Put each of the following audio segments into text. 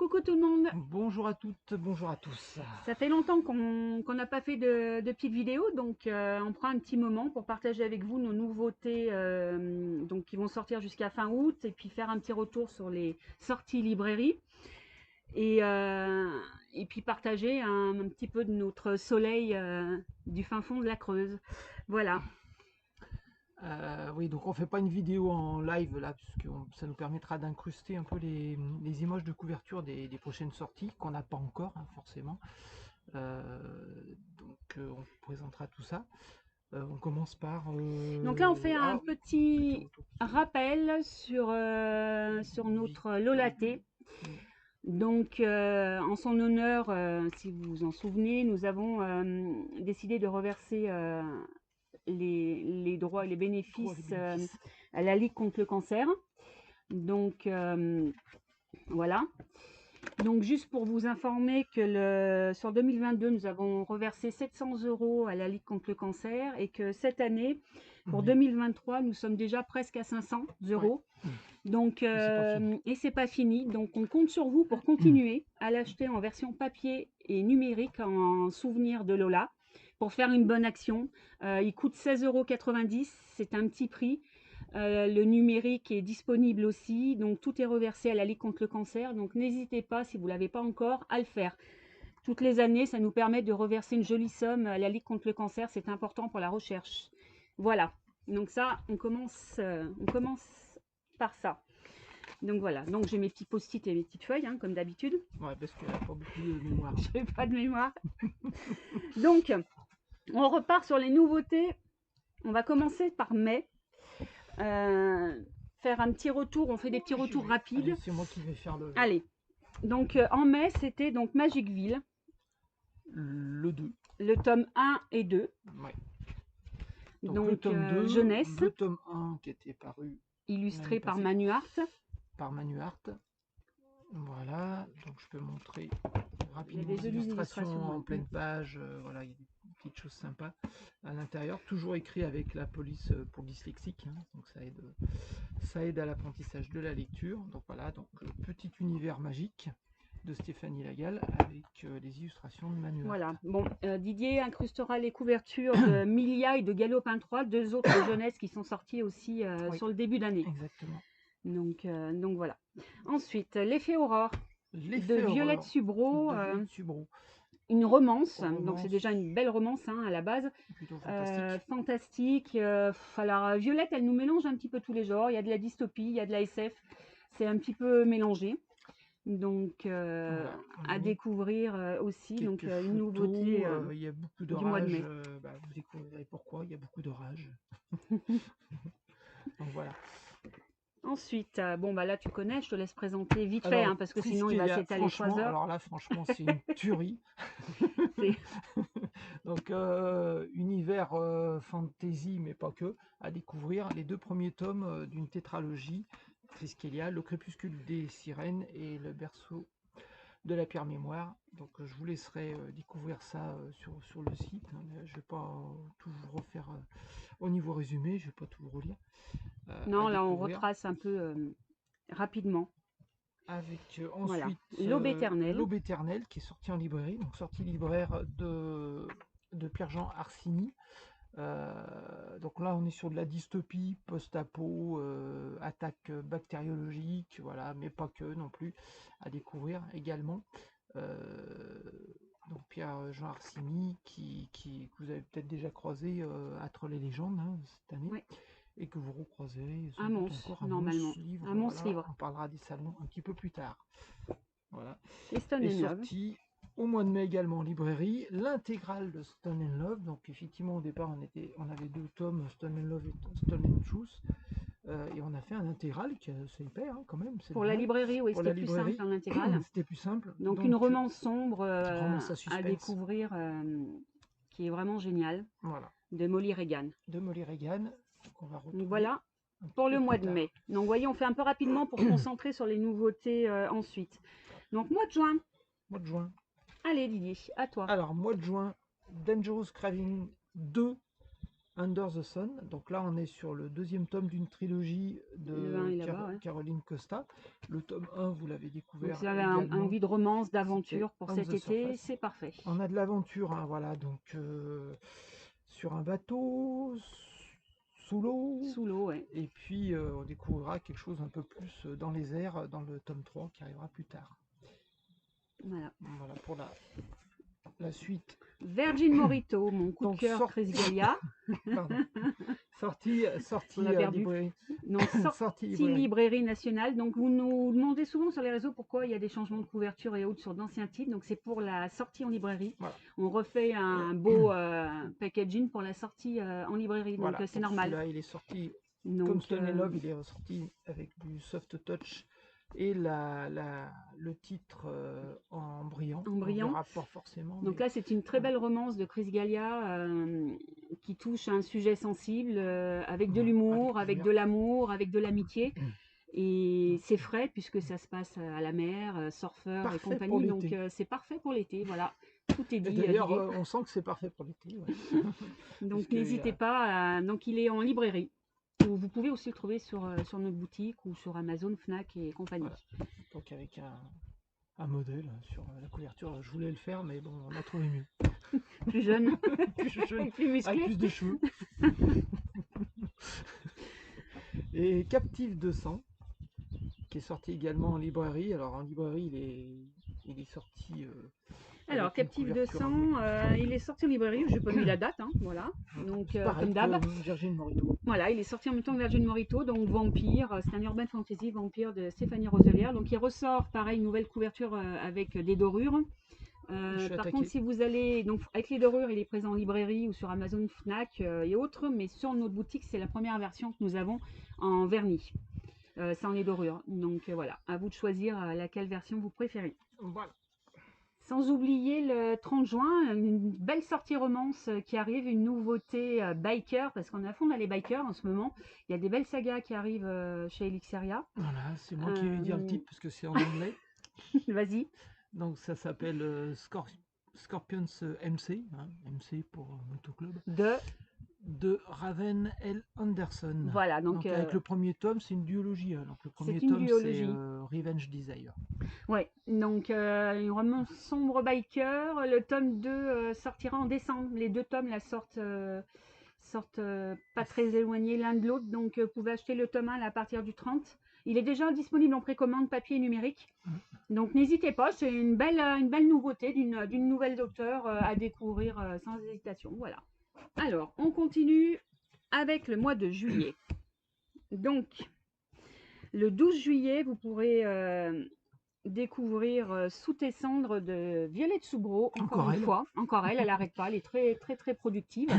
Coucou tout le monde. Bonjour à toutes, bonjour à tous. Ça fait longtemps qu'on n'a pas fait de petites vidéos, donc on prend un petit moment pour partager avec vous nos nouveautés donc qui vont sortir jusqu'à fin août, et puis faire un petit retour sur les sorties librairie, et, euh, et puis partager un petit peu de notre soleil du fin fond de la Creuse. Voilà. Oui, donc on fait pas une vidéo en live là, puisque ça nous permettra d'incruster un peu les images de couverture des prochaines sorties qu'on n'a pas encore, hein, forcément. Euh, on présentera tout ça. On commence par... Donc là on fait un Ah oui, petit petit retour. rappel sur notre Lolaté. Mm. Donc, en son honneur, si vous vous en souvenez, nous avons décidé de reverser les droits et les Droit à les bénéfices bénéfices. à la Ligue contre le cancer. Donc, voilà. Donc, juste pour vous informer que sur 2022, nous avons reversé 700 € à la Ligue contre le cancer, et que cette année, pour Oui. 2023, nous sommes déjà presque à 500 €. Ouais. Donc, Et c'est pas fini. et c'est pas fini. Donc, on compte sur vous pour continuer à l'acheter en version papier et numérique en souvenir de Lola, pour faire une bonne action. Il coûte 16,90 €. C'est un petit prix. Le numérique est disponible aussi. Donc, tout est reversé à la Ligue contre le cancer. Donc, n'hésitez pas, si vous ne l'avez pas encore, à le faire. Toutes les années, ça nous permet de reverser une jolie somme à la Ligue contre le cancer. C'est important pour la recherche. Voilà. Donc ça, on commence par ça. Donc voilà, donc j'ai mes petits post-it et mes petites feuilles, hein, comme d'habitude. Ouais, parce qu'elle n'a pas beaucoup de mémoire. Je n'ai pas de mémoire. Donc, on repart sur les nouveautés. On va commencer par mai. Faire un petit retour, on fait des petits retours rapides. C'est moi qui vais faire le... Allez, donc en mai, c'était donc Magicville. Le 2. Le tome 1 et 2. Ouais. Donc le tome 2, jeunesse. le tome 1 qui était paru illustré par Manu Hart. Par Manu Hart. Voilà, donc je peux montrer rapidement des illustrations en pleine page. Voilà, il y a des petites choses sympas à l'intérieur. Toujours écrit avec la police pour dyslexiques, hein, donc ça aide à l'apprentissage de la lecture. Donc voilà, donc petit univers magique de Stéphanie Lagal avec les illustrations de Manu Hart. Voilà, bon, Didier incrustera les couvertures de Milia et de Galopin 3, deux autres jeunesses qui sont sorties aussi Oui, sur le début d'année. Exactement. Donc voilà. Ensuite, l'effet Aurore de Violette Subreau. Subreau. Une romance, donc c'est déjà une belle romance, hein, à la base. Plutôt fantastique. Fantastique. Alors, Violette, elle nous mélange un petit peu tous les genres. Il y a de la dystopie, il y a de la SF. C'est un petit peu mélangé. Donc, voilà, à découvrir aussi. Donc, une nouveauté il y a beaucoup du mois de mai. Vous découvrirez pourquoi il y a beaucoup d'orage. Donc voilà. Ensuite, bon bah là tu connais, je te laisse présenter vite fait, hein, parce que sinon il va s'étaler 3 heures. Alors là, franchement, c'est une tuerie. Donc, univers fantasy, mais pas que, à découvrir les 2 premiers tomes d'une tétralogie, Triskelion, le crépuscule des sirènes et le berceau de la pierre mémoire. Donc je vous laisserai découvrir ça sur le site. Je ne vais pas tout vous refaire au niveau résumé, je ne vais pas tout vous relire. Non, là on retrace un peu rapidement. Avec voilà. ensuite L'Aube éternelle. L'Aube éternelle qui est sortie en librairie, donc sortie libraire de Pierre-Jean Arsini. Donc là on est sur de la dystopie, post-apo, attaque bactériologique, voilà, mais pas que non plus, à découvrir également. Donc Pierre-Jean Arsini que vous avez peut-être déjà croisé à Trolls et légendes, hein, cette année. Oui. Et que vous recroiserez un monstre, normalement. livre. Un monstre livre. On parlera des salons un petit peu plus tard. Voilà. Et Stone est Love. sorti au mois de mai également en librairie, l'intégrale de Stone and Love. Donc effectivement au départ on avait 2 tomes, Stone and Love et Stone and Truth. Et on a fait un intégral qui c'est hyper hein, quand même. Pour la librairie, oui, c'était plus simple en intégral. C'était plus simple. Donc une romance sombre à découvrir qui est vraiment géniale. Voilà. De Molly Regan. On va retrouver. Voilà pour le mois de mai. Donc vous voyez, on fait un peu rapidement pour se concentrer sur les nouveautés ensuite. Donc mois de juin. Mois de juin. Allez Didier, à toi. Alors mois de juin, Dangerous Craving 2. Under the Sun. Donc là, on est sur le deuxième tome d'une trilogie Le 1 de est là-bas, ouais. Caroline Costa. Le tome 1, vous l'avez Donc découvert si vous avez également. envie de romance, C'était d'aventure pour On cet the été, Surface. c'est parfait. On a de l'aventure, hein, voilà, donc sur un bateau, sous l'eau, Sous l'eau, ouais. et puis on découvrira quelque chose un peu plus dans les airs dans le tome 3 qui arrivera plus tard. Voilà. Voilà pour la suite. Virgin Morito, mon coup de Donc, cœur, Chris Galia. Pardon. Sortie On l'a perdu. librairie. Donc, Sortie sortie librairie. librairie nationale. Donc, vous nous demandez souvent sur les réseaux pourquoi il y a des changements de couverture et autres sur d'anciens titres. Donc, c'est pour la sortie en librairie. Voilà. On refait un beau packaging pour la sortie en librairie. Donc, Voilà, c'est normal. Celui-là, il est sorti Donc, comme Stone and Love, il est ressorti avec du soft touch et le titre en brillant. en brillant. On verra pas forcément. Donc mais... là, c'est une très belle romance de Chris Galia qui touche à un sujet sensible avec de l'humour, avec de l'amour, avec de l'amitié. Et c'est frais puisque ça se passe à la mer, surfeur Parfait et compagnie. pour Donc l'été. c'est parfait pour l'été. Voilà, tout est dit. D'ailleurs, Didier. on sent que c'est parfait pour l'été. Ouais. Donc Puisque n'hésitez pas. Donc il est en librairie. Vous pouvez aussi le trouver sur notre boutique ou sur Amazon, Fnac et compagnie. Voilà. Donc avec un modèle sur la couverture, je voulais le faire, mais bon, on a trouvé mieux. Plus jeune, plus plus musclé. avec plus de cheveux. Et Captive 200, qui est sorti également en librairie. Alors en librairie, il est sorti. Alors Captive 200, il est sorti en librairie. Je n'ai pas mis la date, hein, voilà. Donc pareil, comme d'hab. Virgin Morito. Voilà, il est sorti en même temps que Virgin Morito, donc Vampire. C'est un urban fantasy Vampire de Stéphanie Roselière. Donc il ressort, pareil, une nouvelle couverture avec des dorures. Par contre, si vous allez, donc avec les dorures, il est présent en librairie ou sur Amazon, Fnac et autres, mais sur notre boutique, c'est la première version que nous avons en vernis, sans les dorures. Donc voilà, à vous de choisir laquelle version vous préférez. Voilà. Sans oublier le 30 juin, une belle sortie romance qui arrive, une nouveauté biker, parce qu'on est à fond dans les bikers en ce moment. Il y a des belles sagas qui arrivent chez Elixeria. Voilà, c'est moi qui vais dire le titre parce que c'est en anglais. Vas-y. Donc ça s'appelle Scorpions MC, hein, MC pour Motoclub. De Raven L. Anderson. Voilà, donc avec le premier tome, c'est une duologie. Hein. Donc le premier tome, c'est Revenge Desire. Ouais, donc une romance sombre biker. Le tome 2 sortira en décembre. Les deux tomes là, sortent pas très éloignés l'un de l'autre. Donc vous pouvez acheter le tome 1 là, à partir du 30. Il est déjà disponible en précommande papier et numérique. Donc n'hésitez pas, c'est une belle nouveauté d'une nouvelle auteure à découvrir sans hésitation. Voilà. Alors, on continue avec le mois de juillet. Donc, le 12 juillet, vous pourrez découvrir Sous tes cendres de Violette Soubreau, encore une fois. Encore elle n'arrête pas, elle est très très très productive.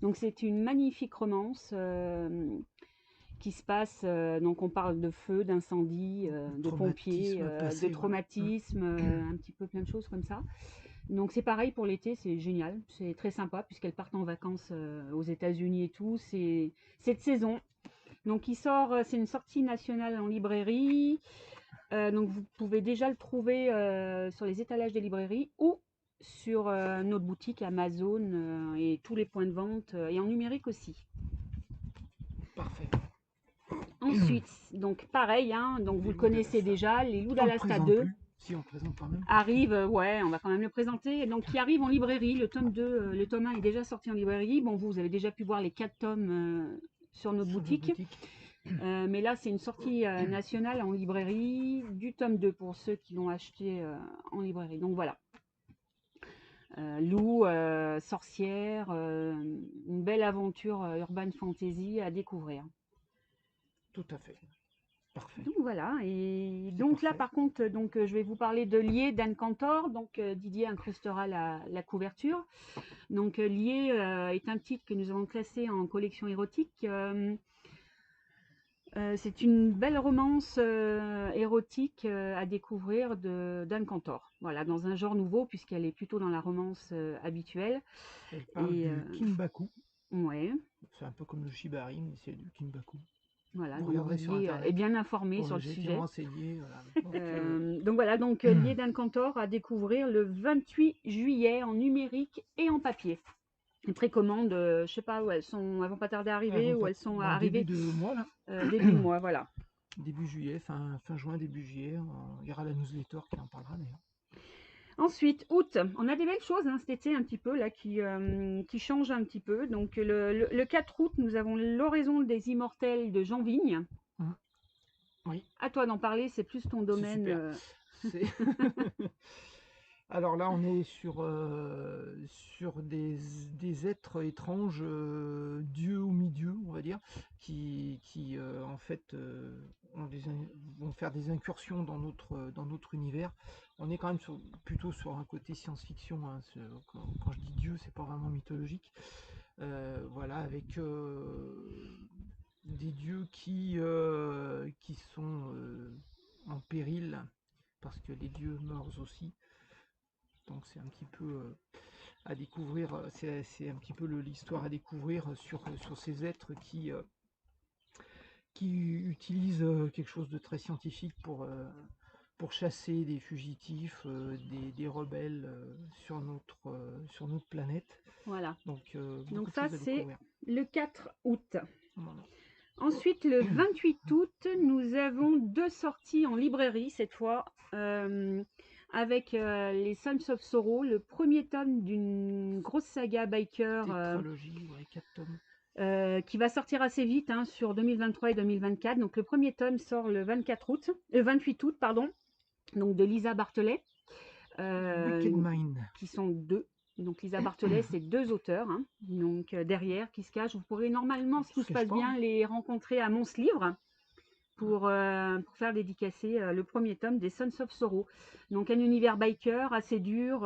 Donc c'est une magnifique romance qui se passe, donc on parle de feu, d'incendie, de pompiers, de traumatisme, un petit peu plein de choses comme ça. Donc c'est pareil pour l'été, c'est génial, c'est très sympa puisqu'elles partent en vacances aux États-Unis et tout, c'est cette saison. Donc il sort, c'est une sortie nationale en librairie, donc vous pouvez déjà le trouver sur les étalages des librairies ou sur notre boutique Amazon et tous les points de vente et en numérique aussi. Parfait. Ensuite, donc pareil, hein, donc vous le connaissez déjà, Les Loups d'Alaska 2. Si on présente quand même. Arrive, ouais, on va quand même le présenter. Donc, qui arrive en librairie. Le tome 2, le tome 1 est déjà sorti en librairie. Bon, vous avez déjà pu voir les 4 tomes sur notre boutique. Mais là, c'est une sortie nationale en librairie du tome 2 pour ceux qui l'ont acheté en librairie. Donc, voilà. Loup, sorcière, une belle aventure urban fantasy à découvrir. Tout à fait. Parfait. Donc voilà, et donc parfait. Là par contre, donc, je vais vous parler de Lié d'Anne Cantor, donc Didier incrustera la couverture. Donc Lié est un titre que nous avons classé en collection érotique. C'est une belle romance érotique à découvrir d'Anne Cantor. Voilà, dans un genre nouveau puisqu'elle est plutôt dans la romance habituelle. Elle parle du Kinbaku. Ouais. C'est un peu comme le Shibari, mais c'est du Kinbaku. Voilà, donc Didier est bien informé sur le sujet. Renseigné, voilà. Donc voilà, donc Lié d'Anne Cantor à découvrir le 28 juillet en numérique et en papier. Les précommandes, je sais pas où elles vont pas tarder à arriver ou elles sont Dans le début arrivées de mois, là, début de mois, voilà. début juillet, fin juin, début juillet, il y aura la newsletter qui en parlera d'ailleurs. Ensuite, août, on a des belles choses cet été un petit peu là qui changent un petit peu. Donc le 4 août, nous avons l'Oraison des Immortels de Jean Vigne. Oui. À toi d'en parler, c'est plus ton domaine. C'est Alors là, on est sur des êtres étranges, dieux ou mi-dieux, on va dire, qui en fait vont faire des incursions dans notre univers. On est quand même plutôt sur un côté science-fiction, hein. Quand je dis dieu, c'est pas vraiment mythologique. Voilà, avec des dieux qui sont en péril, parce que les dieux meurent aussi. Donc c'est un petit peu à découvrir, c'est un petit peu l'histoire à découvrir sur ces êtres qui utilisent quelque chose de très scientifique pour chasser des fugitifs, des rebelles sur notre planète. Voilà. Donc Donc beaucoup de ça, choses à c'est découvrir. le 4 août. Voilà. Ensuite, le 28 août, nous avons 2 sorties en librairie cette fois, avec les Sons of Sorrow, le premier tome d'une grosse saga biker Tétralogie, ouais, 4 tomes. qui va sortir assez vite hein, sur 2023 et 2024. Donc le premier tome sort le 28 août, pardon, donc de Lisa Bartholet, Wicked Mind. qui sont 2. Donc Lisa Bartholet, c'est 2 auteurs, hein, donc derrière, qui se cachent. Vous pourrez normalement, si tout se passe bien, les rencontrer à Mons Livre pour faire dédicacer le premier tome des Sons of Sorrow. Donc un univers biker assez dur,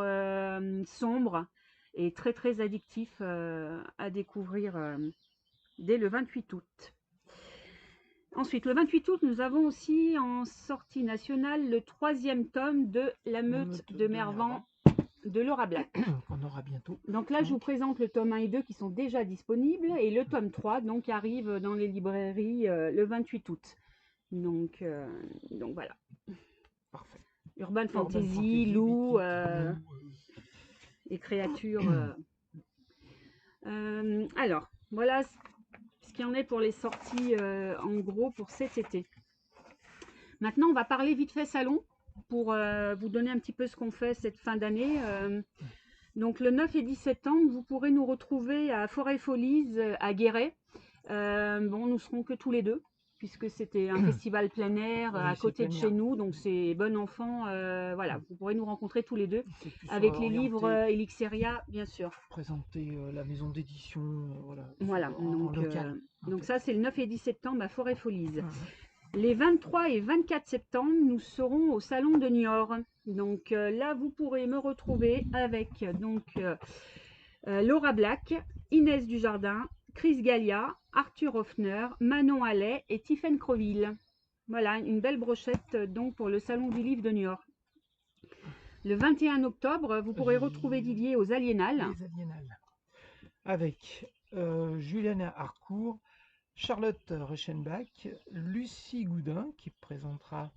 sombre et très très addictif à découvrir dès le 28 août. Ensuite, le 28 août, nous avons aussi en sortie nationale le 3e tome de La Meute de Mervan de Laura Black. Qu'on aura bientôt. Donc là, je vous présente le tome 1 et 2 qui sont déjà disponibles et le tome 3 donc arrive dans les librairies le 28 août. Donc voilà. Parfait. Urban Fantasy, loup et créatures. Alors, voilà ce qu'il y en est pour les sorties en gros pour cet été. Maintenant, on va parler vite fait salon pour vous donner un petit peu ce qu'on fait cette fin d'année. Donc le 9 et 10 septembre, vous pourrez nous retrouver à Forêt Folies à Guéret. Bon, nous serons que tous les deux, puisque c'était un festival plein air Oui, à côté de chez nous, donc c'est bon enfant. Voilà, vous pourrez nous rencontrer tous les deux avec les livres Elixeria, bien sûr. Présenter la maison d'édition, Voilà, en local. Donc ça, c'est le 9 et 10 septembre à Forêt Folies. Les 23 et 24 septembre, nous serons au Salon de Niort. Donc là, vous pourrez me retrouver avec Laura Black, Inès Dujardin, Chris Gallia, Arthur Hoffner, Manon Allais et Tiffaine Croville. Voilà, une belle brochette donc pour le Salon du Livre de Niort. Le 21 octobre, vous pourrez retrouver Didier aux Aliénales. Les Aliénales. Avec Juliana Harcourt, Charlotte Reichenbach, Lucie Goudin qui présentera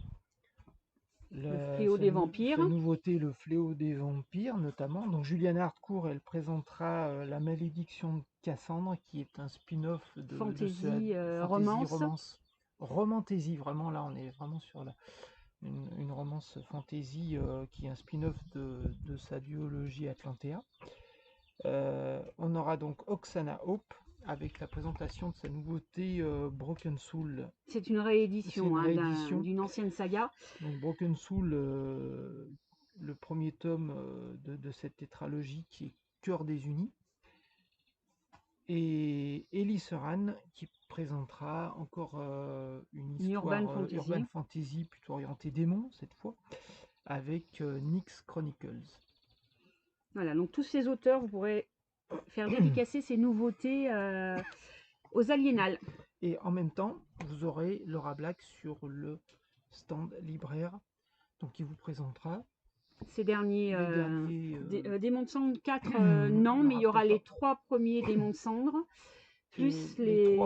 le fléau des vampires. Sa nouveauté, le fléau des vampires notamment. Donc Juliana Harcourt, elle présentera La malédiction de Cassandre qui est un spin-off de fantasy, romance. Romantasy, vraiment là on est vraiment sur une romance fantasy qui est un spin-off de sa duologie Atlantea. On aura donc Oksana Hope avec la présentation de sa nouveauté Broken Soul. C'est une réédition d'une ancienne saga. Donc Broken Soul, le premier tome de cette tétralogie qui est Cœur des Unis. Et Elie Seran qui présentera encore une histoire urban fantasy plutôt orientée démon cette fois, avec Nyx Chronicles. Voilà, donc tous ces auteurs, vous pourrez faire dédicacer ces nouveautés aux Aliénales. Et en même temps, vous aurez Laura Black sur le stand libraire, donc qui vous présentera ces derniers Démons de Cendre 4, non, mais il y aura les 3 premiers Démons de Cendre, plus les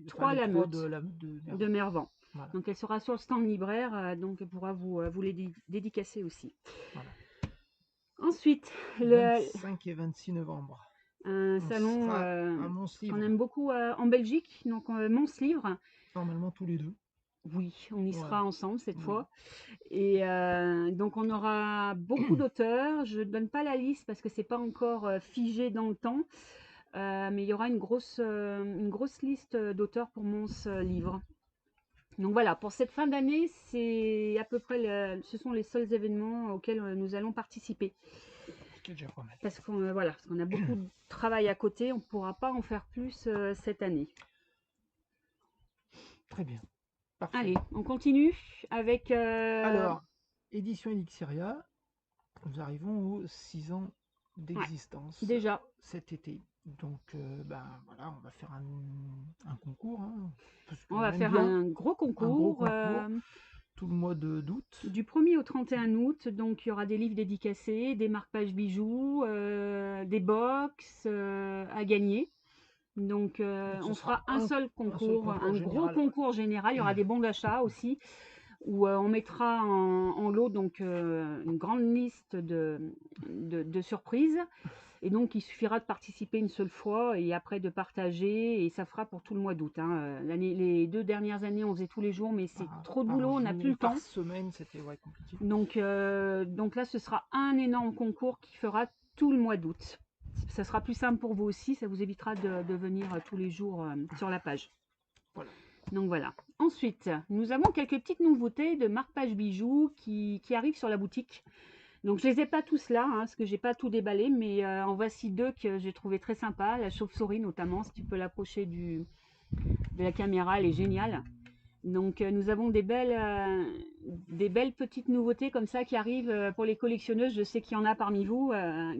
3 La Meute de Mervan. Voilà. Donc elle sera sur le stand libraire, donc elle pourra vous les dédicacer aussi. Voilà. Ensuite, le 25 et 26 novembre. un On salon sera à Mons qu'on Livre, aime beaucoup en Belgique, donc Mons Livre. normalement tous les deux. Oui, on y Ouais, sera ensemble cette oui. fois. Et donc on aura beaucoup d'auteurs. Je ne donne pas la liste parce que c'est pas encore figé dans le temps. Mais il y aura une grosse liste d'auteurs pour Mons Livre. Donc voilà, pour cette fin d'année, c'est à peu près ce sont les seuls événements auxquels nous allons participer. Ce qui est déjà pas mal. Parce qu'on voilà, parce qu'on a beaucoup de travail à côté, on ne pourra pas en faire plus cette année. Très bien. Parfait. Allez, on continue avec Alors, édition Elixiria, nous arrivons aux 6 ans d'existence déjà. cet été. Donc, ben voilà, on va faire un concours. Hein, parce On qu'on va aime faire bien un gros un gros concours concours tout le mois d'août. du 1er au 31 août. Donc il y aura des livres dédicacés, des marque-pages bijoux, des box à gagner. Donc Donc, ce on sera fera un seul concours, un gros général. concours général. Il y aura des bons d'achat aussi, où on mettra en lot donc une grande liste de surprises. Et donc il suffira de participer une seule fois et après de partager, et ça fera pour tout le mois d'août. Hein. Les 2 dernières années on faisait tous les jours, mais c'est trop de Par boulot, on n'a jour, plus le par temps. semaine, c'était compliqué. Donc là ce sera un énorme concours qui fera tout le mois d'août. Ça sera plus simple pour vous aussi, ça vous évitera de venir tous les jours sur la page. Voilà. Donc voilà. Ensuite, nous avons quelques petites nouveautés de marque-page bijoux qui arrivent sur la boutique. Donc je les ai pas tous là, hein, parce que j'ai pas tout déballé, mais en voici 2 que j'ai trouvé très sympa. La chauve-souris notamment, si tu peux l'approcher de la caméra, elle est géniale. Donc nous avons des belles petites nouveautés comme ça qui arrivent pour les collectionneuses. Je sais qu'il y en a parmi vous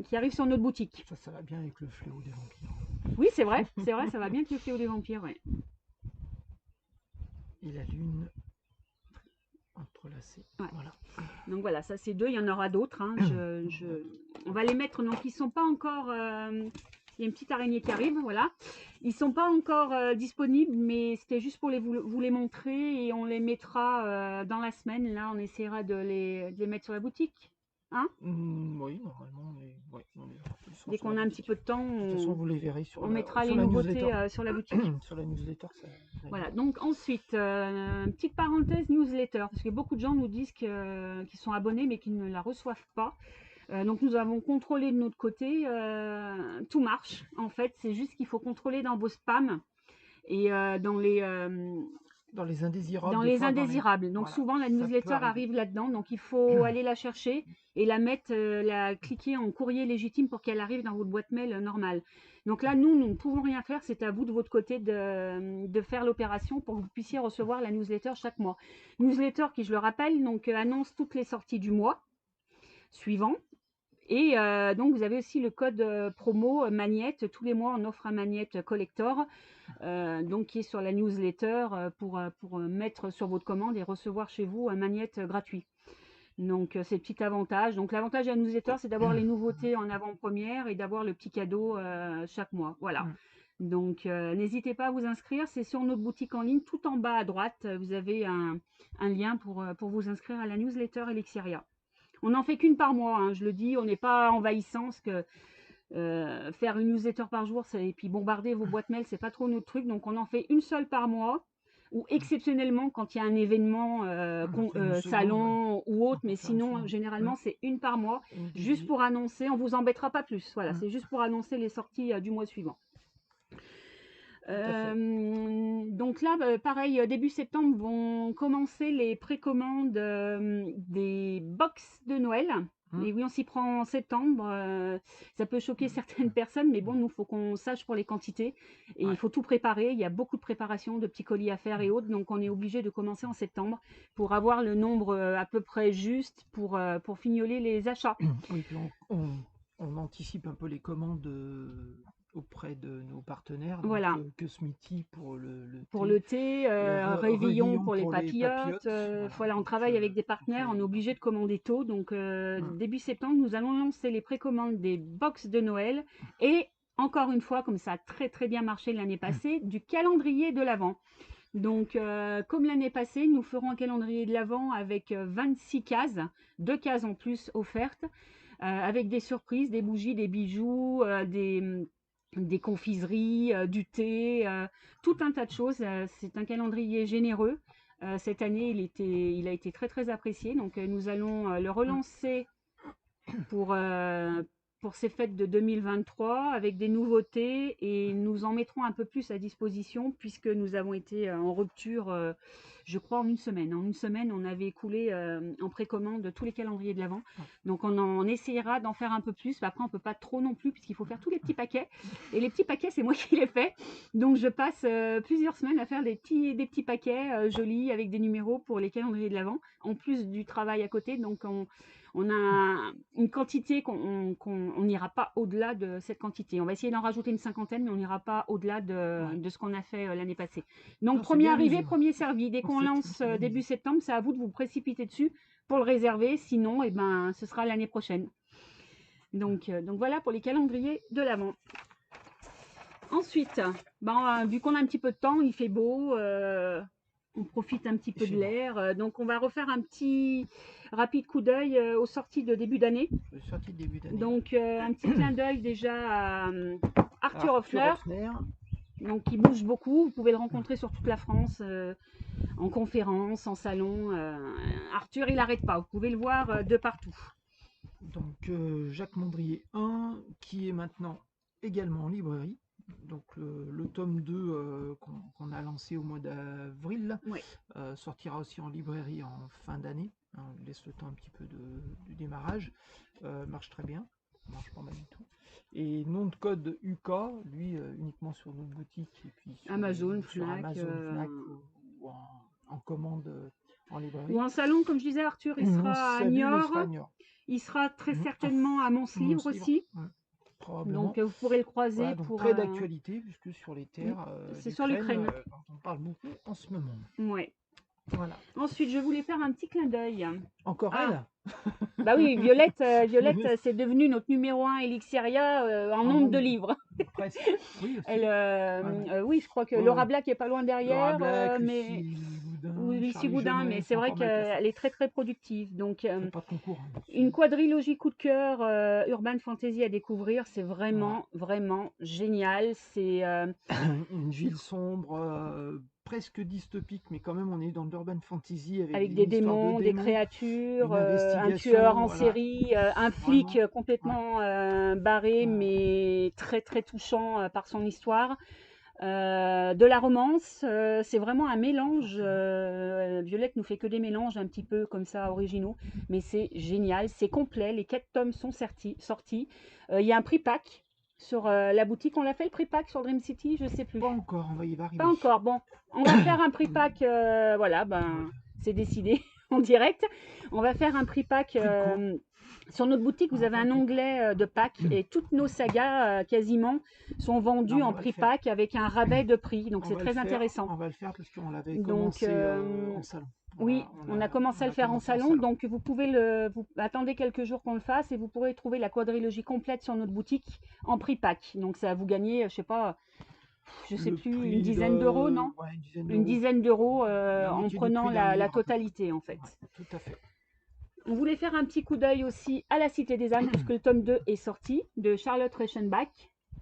qui arrivent sur notre boutique. Ça va bien avec le fléau des vampires. Oui, c'est vrai, ça va bien avec le fléau des vampires. Ouais. Et la lune entrelacée. Ouais. Voilà. Donc voilà, ça c'est 2, il y en aura d'autres. Hein. On va les mettre, donc ils sont pas encore... il y a une petite araignée qui arrive, voilà. Ils sont pas encore disponibles, mais c'était juste pour vous les montrer, et on les mettra dans la semaine. Là, on essaiera de les mettre sur la boutique. Hein, Oui, normalement, on est dès qu'on a un petit peu de temps, De toute façon, vous les verrez sur on la, mettra sur les la nouveautés newsletter. sur la boutique. Sur la newsletter, ça. Voilà, donc ensuite, une petite parenthèse newsletter, parce que beaucoup de gens nous disent qu'ils sont abonnés mais qu'ils ne la reçoivent pas. Donc nous avons contrôlé de notre côté, tout marche en fait, c'est juste qu'il faut contrôler dans vos spams et dans les indésirables. indésirables. Donc voilà, souvent la ça peut newsletter arriver. arrive là-dedans, donc il faut aller la chercher et la mettre, la cliquer en courrier légitime pour qu'elle arrive dans votre boîte mail normale. Donc là, nous ne pouvons rien faire, c'est à vous de votre côté de faire l'opération pour que vous puissiez recevoir la newsletter chaque mois. Newsletter qui, je le rappelle, donc annonce toutes les sorties du mois suivant. Et donc vous avez aussi le code promo Magnette. Tous les mois on offre un Magnette collector, donc qui est sur la newsletter pour mettre sur votre commande et recevoir chez vous un Magnette gratuit. Donc c'est le petit avantage. Donc l'avantage de la newsletter, c'est d'avoir les nouveautés en avant-première et d'avoir le petit cadeau chaque mois. Voilà. Donc n'hésitez pas à vous inscrire, c'est sur notre boutique en ligne, tout en bas à droite, vous avez un lien pour vous inscrire à la newsletter Elixiria. On n'en fait qu'une par mois, hein, je le dis, on n'est pas envahissant, parce que faire une newsletter par jour et puis bombarder vos boîtes mail, c'est pas trop notre truc, donc on en fait une seule par mois, ou exceptionnellement quand il y a un événement salon ou autre, mais sinon généralement c'est une par mois, juste pour annoncer, on vous embêtera pas plus, voilà, c'est juste pour annoncer les sorties du mois suivant. Donc là, pareil, début septembre vont commencer les précommandes des box de Noël. Et oui, on s'y prend en septembre. Ça peut choquer certaines personnes, mais bon, nous, il faut qu'on sache pour les quantités. Et il faut tout préparer. Il y a beaucoup de préparation, de petits colis à faire et autres. Donc, on est obligé de commencer en septembre pour avoir le nombre à peu près juste pour fignoler les achats. Oui, puis on anticipe un peu les commandes auprès de nos partenaires. Voilà. Donc, que Smithy pour le thé, Réveillon pour les papillotes. Voilà, on travaille avec des partenaires, on est obligé de commander tôt. Donc début septembre, nous allons lancer les précommandes des box de Noël et encore une fois, comme ça a très très bien marché l'année passée, du calendrier de l'Avent. Donc comme l'année passée, nous ferons un calendrier de l'Avent avec 26 cases, 2 cases en plus offertes, avec des surprises, des bougies, des bijoux, des confiseries, du thé, tout un tas de choses. C'est un calendrier généreux. Cette année, il a été très très apprécié. Donc nous allons le relancer pour, euh, pour ces fêtes de 2023 avec des nouveautés et nous en mettrons un peu plus à disposition puisque nous avons été en rupture, je crois, en une semaine. En une semaine, on avait écoulé en précommande tous les calendriers de l'Avent. Donc on essayera d'en faire un peu plus. Après, on ne peut pas trop non plus puisqu'il faut faire tous les petits paquets. Et les petits paquets, c'est moi qui les fais. Donc je passe plusieurs semaines à faire des petits paquets jolis avec des numéros pour les calendriers de l'Avent, en plus du travail à côté. Donc on a une quantité qu'on n'ira pas au-delà de cette quantité. On va essayer d'en rajouter une cinquantaine, mais on n'ira pas au-delà de ce qu'on a fait l'année passée. Donc, Non, c'est premier bien arrivé, amusé. premier servi. Dès qu'on lance début septembre, c'est à vous de vous précipiter dessus pour le réserver. Sinon, eh ben, ce sera l'année prochaine. Donc voilà pour les calendriers de l'Avent. Ensuite, vu qu'on a un petit peu de temps, il fait beau, on profite un petit peu de l'air. Donc on va refaire un petit rapide coup d'œil aux sorties de début d'année. Donc un petit clin d'œil déjà à Arthur Hoffner. Donc qui bouge beaucoup. Vous pouvez le rencontrer sur toute la France, en conférence, en salon. Arthur, il n'arrête pas. Vous pouvez le voir de partout. Donc Jacques Mondrier 1 qui est maintenant également en librairie. Donc le tome 2 qu'on a lancé au mois d'avril sortira aussi en librairie en fin d'année. On laisse le temps un petit peu du démarrage. Marche très bien, marche pas mal du tout. Et nom de code UK, lui uniquement sur notre boutique et puis sur Amazon, sur Fnac, Fnac ou en commande en librairie. Ou en salon, comme je disais, Arthur, il sera à Niort. Il sera très certainement à Mons-Livre aussi. Donc vous pourrez le croiser. Voilà, donc très d'actualité puisque sur les terres c'est sur l'Ukraine dont on parle beaucoup en ce moment. Ouais. Voilà. Ensuite, je voulais faire un petit clin d'œil. Encore elle. Bah oui, Violette, c'est devenu notre numéro 1 Elixiria en nombre de livres. Presque. Oui, aussi. Oui, je crois que Laura Black est pas loin derrière, Black, mais Lucie Boudin, mais c'est vrai qu'elle est très très productive. Donc pas de concours, une quadrilogie coup de cœur urban fantasy à découvrir, c'est vraiment vraiment génial. C'est une ville sombre, presque dystopique, mais quand même on est dans l'urban fantasy avec des démons, des créatures, un tueur en série, un flic complètement barré, mais très très touchant par son histoire. De la romance, c'est vraiment un mélange. Violette nous fait que des mélanges un petit peu comme ça originaux, mais c'est génial, c'est complet. Les 4 tomes sont sortis. Il y a un prix pack sur la boutique. On l'a fait le prix pack sur Dream City, je sais plus. Pas encore, on va y arriver. Pas encore. Bon, on va faire un prix pack. Voilà, c'est décidé en direct. On va faire un prix pack. Sur notre boutique, vous avez un onglet de pack et toutes nos sagas quasiment sont vendues en prix pack avec un rabais de prix. Donc c'est très intéressant. On va le faire parce qu'on l'avait commencé en salon. Oui, on a commencé à le faire en salon, donc vous pouvez vous attendez quelques jours qu'on le fasse et vous pourrez trouver la quadrilogie complète sur notre boutique en prix pack. Donc ça va vous gagner, je sais pas, une dizaine d'euros, non? Une dizaine d'euros en prenant la totalité en fait. Tout à fait. On voulait faire un petit coup d'œil aussi à la Cité des ânes puisque le tome 2 est sorti de Charlotte Reichenbach,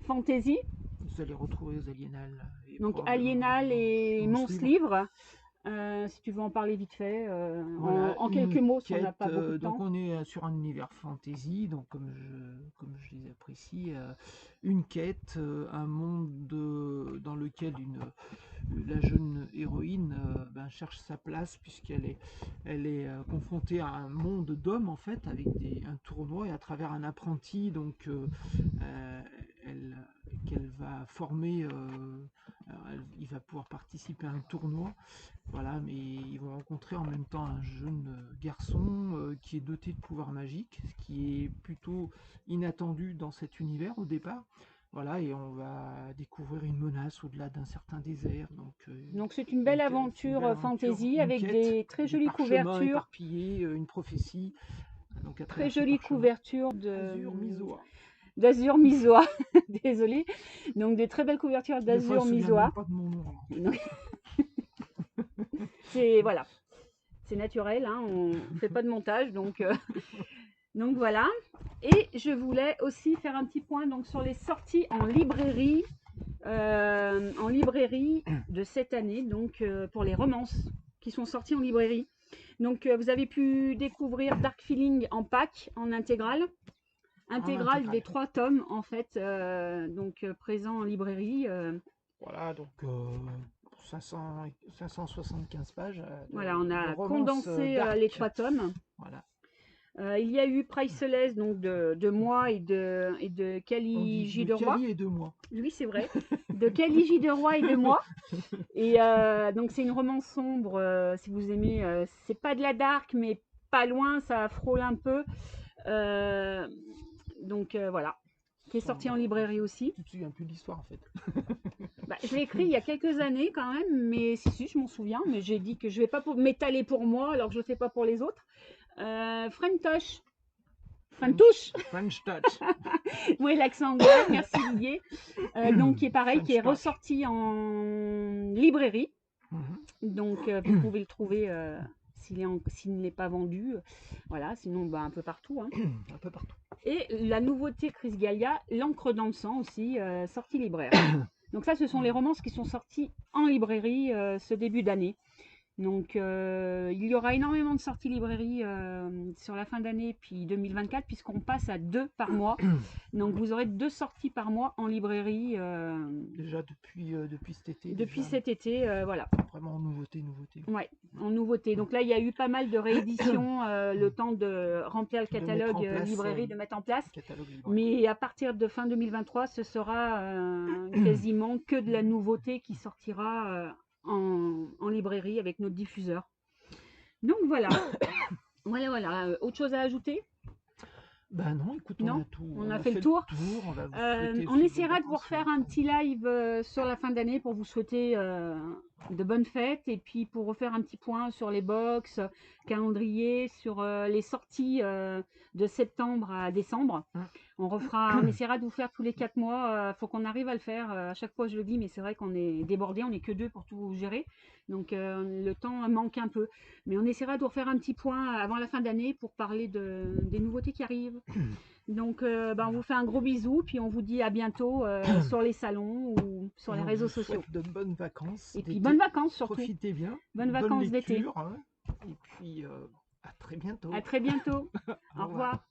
Fantasy. Vous allez retrouver aux Aliénales. Donc Aliénal et Mons-Livre. Si tu veux en parler vite fait, en quelques mots, si on n'a pas beaucoup de temps. Donc on est sur un univers fantasy, donc comme je les apprécie, une quête, un monde dans lequel la jeune héroïne cherche sa place puisqu'elle est confrontée à un monde d'hommes en fait, avec un tournoi et à travers un apprenti donc qu'elle va former. Il va pouvoir participer à un tournoi, voilà, mais ils vont rencontrer en même temps un jeune garçon qui est doté de pouvoirs magiques, ce qui est plutôt inattendu dans cet univers au départ. Voilà, et on va découvrir une menace au-delà d'un certain désert. Donc c'est une belle aventure fantasy avec des très jolies couvertures. Une prophétie. Donc très jolie couverture d'Azur Misoa. Désolée. Donc des très belles couvertures d'Azur Misoa. C'est voilà, c'est naturel, hein, on ne fait pas de montage, donc voilà. Et je voulais aussi faire un petit point donc, sur les sorties en librairie de cette année, donc pour les romances qui sont sorties en librairie. Donc vous avez pu découvrir Dark Feeling en pack, en intégrale. Intégrale des 3 tomes en fait, présents en librairie. Voilà, donc 575 pages. Voilà, on a romance, condensé les 3 tomes. Voilà. Il y a eu Priceless donc de moi et de Kali J. de Roy. Kali et de moi. Oui, c'est vrai. De Kali J. de Roy et de moi. Et donc c'est une romance sombre, si vous aimez. C'est pas de la dark, mais pas loin, ça frôle un peu. Voilà, qui est sorti en librairie aussi. Tu te souviens plus de l'histoire en fait. Bah, je l'ai écrit il y a quelques années quand même, mais si, je m'en souviens, mais j'ai dit que je vais pas m'étaler pour moi alors que je le fais pas pour les autres. French Touch. French Touch. Oui, l'accent anglais, merci Didier. Donc qui est pareil, qui est ressorti en librairie. Donc vous pouvez le trouver s'il n'est pas vendu. Voilà, sinon un peu partout. Hein. Un peu partout. Et la nouveauté Chris Gallia, L'encre dans le sang aussi, sortie libraire. Donc ça, ce sont les romances qui sont sorties en librairie ce début d'année. Donc il y aura énormément de sorties librairie sur la fin d'année puis 2024 puisqu'on passe à 2 par mois. Donc vous aurez 2 sorties par mois en librairie. Déjà depuis cet été. Depuis cet été, voilà. Vraiment en nouveauté. Ouais, en nouveauté. Donc là, il y a eu pas mal de rééditions, le temps de remplir le catalogue librairie, de mettre en place. Mais à partir de fin 2023, ce sera quasiment que de la nouveauté qui sortira en librairie avec notre diffuseur. Donc voilà. voilà. Autre chose à ajouter? Ben non, écoute, on a fait le tour. On essaiera de vous refaire un petit live sur la fin d'année pour vous souhaiter de bonnes fêtes et puis pour refaire un petit point sur les box, calendrier, sur les sorties de septembre à décembre. On essaiera de vous faire tous les 4 mois. Faut qu'on arrive à le faire. À chaque fois, je le dis, mais c'est vrai qu'on est débordé. On n'est que 2 pour tout gérer. Donc, le temps manque un peu. Mais on essaiera de vous refaire un petit point avant la fin d'année pour parler des nouveautés qui arrivent. Donc, on vous fait un gros bisou. Puis, on vous dit à bientôt sur les salons ou sur les réseaux sociaux. De bonnes vacances. Et puis, bonnes vacances surtout. Profitez bien. Bonnes vacances d'été. Hein. Et puis, à très bientôt. À très bientôt. Au revoir.